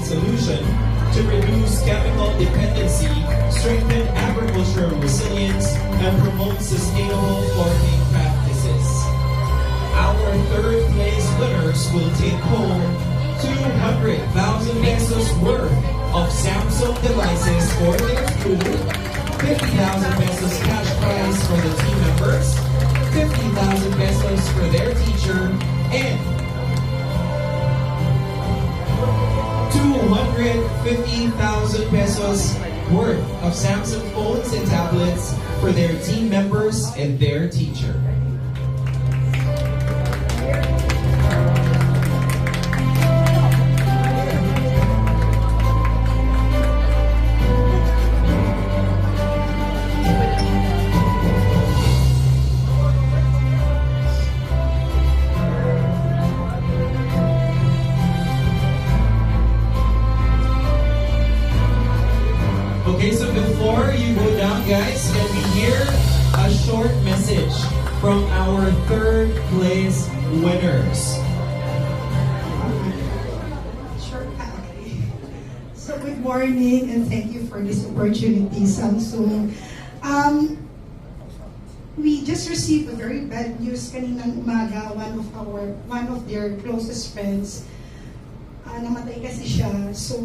solution to reduce chemical dependency, strengthen agricultural resilience, and promote sustainable farming practices. Our third place winners will take home 200,000 pesos worth of Samsung devices for their school, 50,000 pesos cash prize for the team members, 50,000 pesos for their teacher, and 250,000 pesos worth of Samsung phones and tablets for their team members and their teacher. Okay, so before you go down, guys, can we hear a short message from our third place winners? Sure. So good morning and thank you for this opportunity, Samsung. We just received a very bad news kaninang umaga. One of their closest friends, namatay kasi siya. So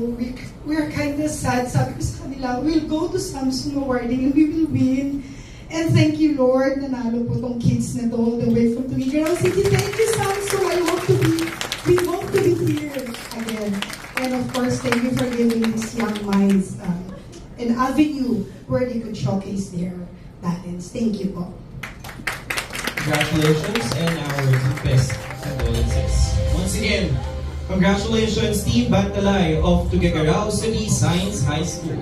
we're kind of sad. Sabi ko sa kanila, we'll go to Samsung awarding and we will win. And thank you, Lord, nanalo po tong kids na to all the way from Tuligarao City. Thank you, Samsung. We hope to be here again. And of course, thank you for giving these young minds an avenue where they could showcase their talents. Thank you po. Congratulations and our deepest condolences. Once again, congratulations, Team Bantalay of Tuguegarao City Science High School.